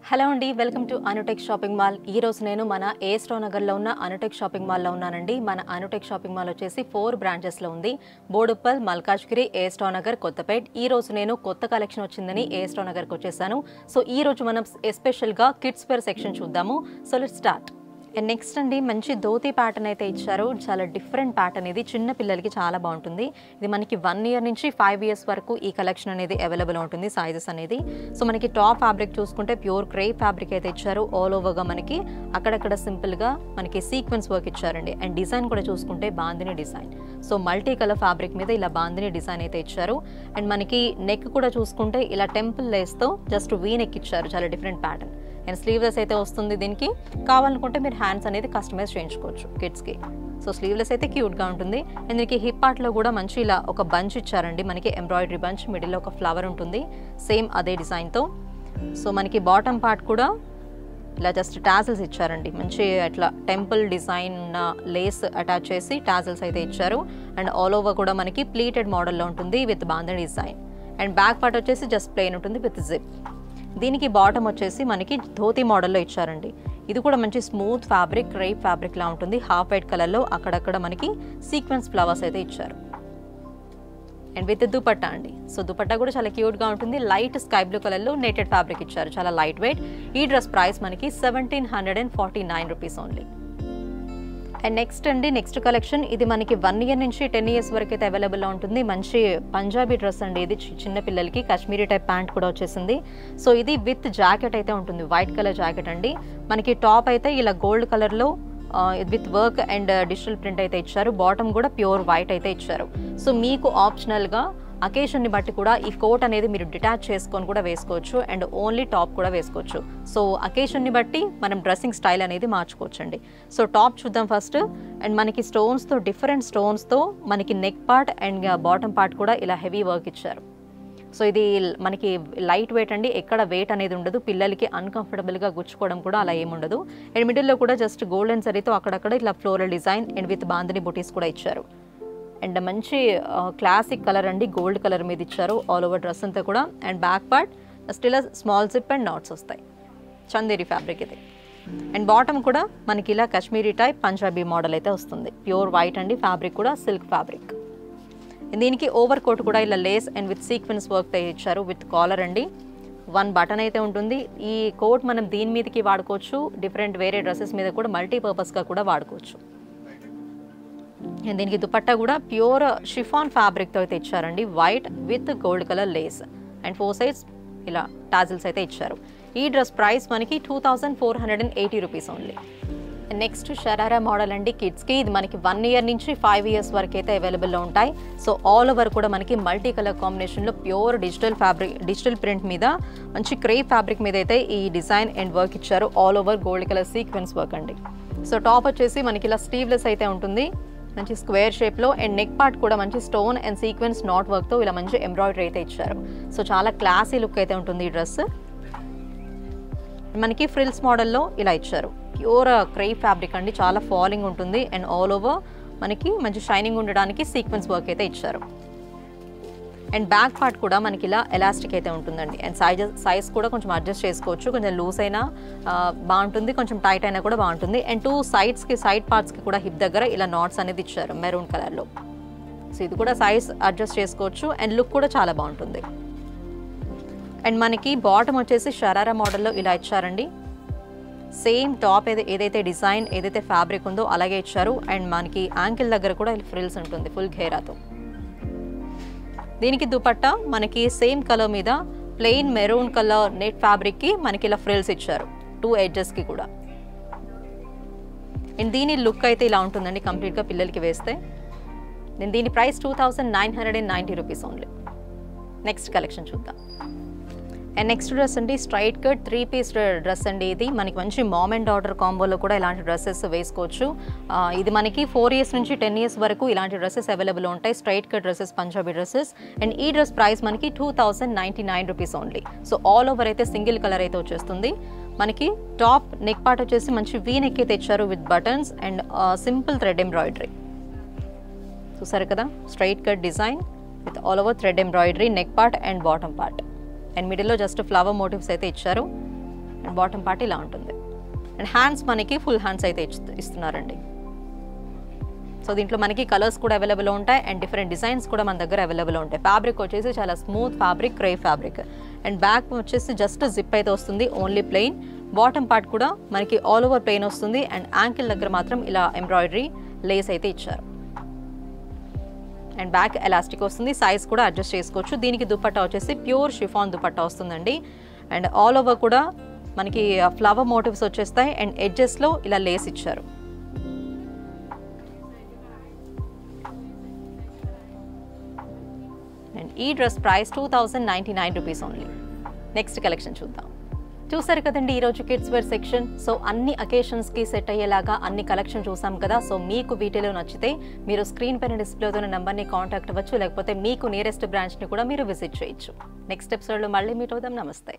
Hello అండి, welcome to Anutech shopping mall. ఈ రోజు నేను మన ఏ స్టోర్ నగర్లో ఉన్న అనుటెక్ షాపింగ్ మాల్లో ఉన్నానండి. మన అనుటెక్ షాపింగ్ మాల్ వచ్చేసి 4 బ్రాంచెస్లో ఉంది. బోడుప్పల్, మల్కాజ్గిరి, ఏ స్టోర్ నగర్, కొత్తపేట్. ఈ రోజు నేను కొత్త కలెక్షన్ వచ్చిందని ఏ స్టోర్ నగర్కి వచ్చేసాను. సో ఈ రోజు మనం ఎస్పెషల్గా కిడ్స్ వేర్ సెక్షన్ చూద్దాము. So let's start. And next అండి, మంచి ధోతి ప్యాటర్న్ అయితే ఇచ్చారు. చాలా డిఫరెంట్ ప్యాటర్న్ ఇది, చిన్న పిల్లలకి చాలా బాగుంటుంది. ఇది మనకి 1 ఇయర్ నుంచి 5 ఇయర్స్ వరకు ఈ కలెక్షన్ అనేది అవైలబుల్ ఉంటుంది. సైజెస్ అనేది సో మనకి టాప్ ఫ్యాబ్రిక్ చూసుకుంటే ప్యూర్ క్రేప్ ఫ్యాబ్రిక్ అయితే ఇచ్చారు. ఆల్ ఓవర్గా మనకి అక్కడక్కడ సింపుల్గా మనకి సీక్వెన్స్ వర్క్ ఇచ్చారండి. అండ్ డిజైన్ కూడా చూసుకుంటే bandhani design. So multi colour fabric మీద ఇలా బాందిని డిజైన్ అయితే ఇచ్చారు. అండ్ మనకి నెక్ కూడా చూసుకుంటే ఇలా టెంపుల్ లేస్తో జస్ట్ వీ నెక్ ఇచ్చారు. చాలా డిఫరెంట్ ప్యాటర్న్. అండ్ స్లీవ్లెస్ అయితే వస్తుంది. దీనికి కావాలనుకుంటే మీరు హ్యాండ్స్ అనేది కస్టమైజ్ చేయించుకోవచ్చు కిడ్స్కి. సో స్లీవ్లెస్ అయితే క్యూట్గా ఉంటుంది. అండ్ దీనికి హిప్ పార్ట్లో కూడా మంచి ఇలా ఒక బంచ్ ఇచ్చారండి. మనకి ఎంబ్రాయిడరీ బంచ్, మిడిల్లో ఒక ఫ్లవర్ ఉంటుంది సేమ్ అదే డిజైన్తో. సో మనకి బాటమ్ పార్ట్ కూడా ఇలా జస్ట్ టాజిల్స్ ఇచ్చారండి. మంచి అట్లా టెంపుల్ డిజైన్ లేస్ అటాచ్ చేసి టాజిల్స్ అయితే ఇచ్చారు. అండ్ ఆల్ ఓవర్ కూడా మనకి ప్లీటెడ్ మోడల్లో ఉంటుంది with bandhani design. And back part వచ్చేసి జస్ట్ ప్లెయిన్ ఉంటుంది విత్ జిప్. దీనికి బాటమ్ వచ్చేసి మనకి ధోతి మోడల్లో ఇచ్చారండి. ఇది కూడా మంచి స్మూత్ ఫ్యాబ్రిక్, క్రేప్ ఫ్యాబ్రిక్ లా ఉంటుంది. హాఫ్ వైట్ కలర్లో అక్కడక్కడ మనకి సీక్వెన్స్ ఫ్లవర్స్ అయితే ఇచ్చారు. అండ్ విత్ దుపట్టా అండి. సో దుపట్టా కూడా చాలా క్యూట్గా ఉంటుంది. లైట్ స్కై బ్లూ కలర్లో నెటెడ్ ఫ్యాబ్రిక్ ఇచ్చారు. చాలా లైట్ వెయిట్. ఈ డ్రెస్ ప్రైస్ మనకి 1749 rupees only. And next collection ఇది మనకి 1 ఇయర్ నుంచి 10 ఇయర్స్ వరకు అయితే అవైలబుల్లో ఉంటుంది. మంచి పంజాబీ డ్రెస్ అండి ఇది. చిన్న పిల్లలకి కాశ్మీరీ టైప్ ప్యాంట్ కూడా వచ్చేసింది. సో ఇది విత్ జాకెట్ అయితే ఉంటుంది. వైట్ కలర్ జాకెట్ అండి. మనకి టాప్ అయితే ఇలా గోల్డ్ కలర్లో with work and digital print అయితే ఇచ్చారు. బాటమ్ కూడా ప్యూర్ వైట్ అయితే ఇచ్చారు. సో మీకు ఆప్షనల్గా అకేషన్ని బట్టి కూడా ఈ కోట్ అనేది మీరు డిటాచ్ చేసుకొని కూడా వేసుకోవచ్చు. అండ్ ఓన్లీ టాప్ కూడా వేసుకోవచ్చు. సో అకేషన్ని బట్టి మనం డ్రెస్సింగ్ స్టైల్ అనేది మార్చుకోవచ్చు అండి. సో టాప్ చూద్దాం ఫస్ట్. అండ్ మనకి స్టోన్స్తో, డిఫరెంట్ స్టోన్స్తో మనకి neck part and bottom part కూడా ఇలా హెవీ వర్క్ ఇచ్చారు. సో ఇది మనకి లైట్ వెయిట్ అండి. ఎక్కడ వెయిట్ అనేది ఉండదు. పిల్లలకి అన్కంఫర్టబుల్గా గుచ్చుకోవడం కూడా అలా ఏముండదు. అండ్ మిడిల్లో కూడా జస్ట్ గోల్డెన్ సరీతో అక్కడక్కడ ఇట్లా floral design and with bandhani బుటీస్ కూడా ఇచ్చారు. అండ్ మంచి క్లాసిక్ కలర్ అండి, గోల్డ్ కలర్ మీద ఇచ్చారు ఆల్ ఓవర్ డ్రెస్ అంతా కూడా. And back part still small zip and knots వస్తాయి. చందేరి ఫ్యాబ్రిక్ ఇది. అండ్ బాటమ్ కూడా మనకి ఇలా కాశ్మీరీ టైప్ పంజాబీ మోడల్ అయితే వస్తుంది. ప్యూర్ వైట్ అండి. ఫ్యాబ్రిక్ కూడా సిల్క్ ఫ్యాబ్రిక్. దీనికి ఓవర్ కోట్ కూడా ఇలా lace and with sequence work ఇచ్చారు విత్ కాలర్ అండి. 1 బటన్ అయితే ఉంటుంది. ఈ కోట్ మనం దీని మీదకి వాడుకోవచ్చు. డిఫరెంట్ వేరే డ్రెస్సెస్ మీద కూడా మల్టీపర్పస్గా కూడా వాడుకోవచ్చు. దీనికి దుపట్టా కూడా ప్యూర్ షిఫాన్ ఫ్యాబ్రిక్తో అయితే ఇచ్చారండి. White with gold colour Lay's and 4 sides ఇలా టాజిల్స్ అయితే ఇచ్చారు. ఈ డ్రెస్ ప్రైస్ మనకి 2480 rupees only. Next sharara model అండి కిడ్స్కి. ఇది మనకి 1 ఇయర్ నుంచి 5 ఇయర్స్ వరకు అయితే అవైలబుల్లో ఉంటాయి. సో ఆల్ ఓవర్ కూడా మనకి మల్టీ కలర్ కాంబినేషన్లో ప్యూర్ డిజిటల్ ప్రింట్ మీద మంచి క్రేప్ ఫ్యాబ్రిక్ మీద అయితే ఈ డిజైన్ అండ్ వర్క్ ఇచ్చారు. All over gold colour sequence work అండి. సో టాప్ వచ్చేసి మనకి ఇలా స్లీవ్లెస్ అయితే ఉంటుంది. మంచి స్క్వేర్ షేప్లో. అండ్ నెక్ పార్ట్ కూడా మంచి స్టోన్ అండ్ సీక్వెన్స్ నాట్ వర్క్తో ఇలా మంచి ఎంబ్రాయిడరీ అయితే ఇచ్చారు. సో చాలా క్లాసీ లుక్ అయితే ఉంటుంది ఈ డ్రెస్. మనకి ఫ్రిల్స్ మోడల్లో ఇలా ఇచ్చారు. ప్యూర్ క్రేప్ ఫ్యాబ్రిక్ అండి. చాలా ఫాలింగ్ ఉంటుంది. అండ్ ఆల్ ఓవర్ మనకి మంచి షైనింగ్ ఉండడానికి సీక్వెన్స్ వర్క్ అయితే ఇచ్చారు. అండ్ బ్యాక్ పార్ట్ కూడా మనకి ఇలా ఎలాస్టిక్ అయితే ఉంటుందండి. అండ్ సైజ్ కూడా కొంచెం అడ్జస్ట్ చేసుకోవచ్చు. కొంచెం లూజ్ అయినా బాగుంటుంది, కొంచెం టైట్ అయినా కూడా బాగుంటుంది. అండ్ 2 సైడ్ పార్ట్స్కి కూడా హిప్ దగ్గర ఇలా నాట్స్ అనేది ఇచ్చారు మెరూన్ కలర్లో. సో ఇది కూడా సైజ్ అడ్జస్ట్ చేసుకోవచ్చు. అండ్ లుక్ కూడా చాలా బాగుంటుంది. అండ్ మనకి బాటమ్ వచ్చేసి షరారా మోడల్లో ఇలా ఇచ్చారండి. సేమ్ టాప్ ఏదైతే డిజైన్ ఏదైతే ఫ్యాబ్రిక్ ఉందో అలాగే ఇచ్చారు. అండ్ మనకి యాంకిల్ దగ్గర కూడా ఫ్రిల్స్ ఉంటుంది ఫుల్ ఘేరాతో. దీనికి దుపట్టా మనకి సేమ్ కలర్ మీద ప్లెయిన్ మెరూన్ కలర్ నెట్ ఫ్యాబ్రిక్కి మనకి ఇలా ఫ్రిల్స్ ఇచ్చారు 2 ఎడ్జెస్కి కూడా. అండ్ దీని లుక్ అయితే ఇలా ఉంటుందండి కంప్లీట్గా పిల్లలకి వేస్తే. దీని price 2990 rupees only. Next collection చూద్దాం. అండ్ నెక్స్ట్ డ్రెస్ అండి స్ట్రైట్ కట్ 3 పీస్ డ్రెస్ అండి. ఇది మనకి మంచి మామ్ అండ్ డాటర్ కాంబోలో కూడా ఇలాంటి డ్రెస్సెస్ వేసుకోవచ్చు. ఇది మనకి 4 ఇయర్స్ నుంచి 10 ఇయర్స్ వరకు ఇలాంటి డ్రెస్సెస్ అవైలబుల్ ఉంటాయి. Straight cut dresses, Punjabi dresses. And ఈ డ్రెస్ ప్రైస్ మనకి 2099 rupees only. So all over అయితే సింగిల్ కలర్ అయితే వచ్చేస్తుంది. మనకి టాప్ నెక్ పార్ట్ వచ్చేసి మంచి వీ నెక్ అయితే ఇచ్చారు with buttons and simple thread embroidery. చూసారు కదా, straight cut design with all over thread embroidery neck part and bottom part. And మిడిల్లో జస్ట్ ఫ్లవర్ మోటివ్స్ అయితే ఇచ్చారు. అండ్ బాటమ్ పార్ట్ ఇలా ఉంటుంది. అండ్ హ్యాండ్స్ మనకి ఫుల్ హ్యాండ్స్ అయితే ఇస్తున్నారండి. సో దీంట్లో మనకి కలర్స్ కూడా అవైలబుల్ ఉంటాయి అండ్ డిఫరెంట్ డిజైన్స్ కూడా మన దగ్గర అవైలబుల్ ఉంటాయి. ఫ్యాబ్రిక్ వచ్చేసి చాలా smooth fabric, crepe fabric. And back వచ్చేసి జస్ట్ జిప్ అయితే వస్తుంది, ఓన్లీ ప్లెయిన్. బాటమ్ పార్ట్ కూడా మనకి ఆల్ ఓవర్ ప్లెయిన్ వస్తుంది అండ్ యాంకిల్ దగ్గర మాత్రం ఇలా ఎంబ్రాయిడరీ లేస్ అయితే ఇచ్చారు. అండ్ బ్యాక్ ఎలాస్టిక్ వస్తుంది, సైజ్ కూడా అడ్జస్ట్ చేసుకోవచ్చు. దీనికి దుపట్టా వచ్చేసి ప్యూర్ షిఫాన్ దుపట్టా వస్తుందండి. అండ్ ఆల్ ఓవర్ కూడా మనకి ఫ్లవర్ మోటివ్స్ వచ్చేస్తాయి అండ్ ఎడ్జెస్లో ఇలా లేస్ ఇచ్చారు. అండ్ ఈ dress price 2099 rupees only. Next collection చూద్దాం. చూసారు కదండి ఈరోజు కిడ్స్ వేర్ సెక్షన్. సో అన్ని అకేషన్స్కి సెట్ అయ్యేలాగా అన్ని కలెక్షన్ చూసాం కదా. సో మీకు వీటిలో నచ్చితే మీరు స్క్రీన్ పైన డిస్ప్లే అవుతున్న నెంబర్ని కాంటాక్ట్ అవ్వచ్చు, లేకపోతే మీకు నియరెస్ట్ బ్రాంచ్ని కూడా మీరు విజిట్ చేయొచ్చు. నెక్స్ట్ ఎపిసోడ్లో మళ్ళీ మీట్ అవుదాం. నమస్తే.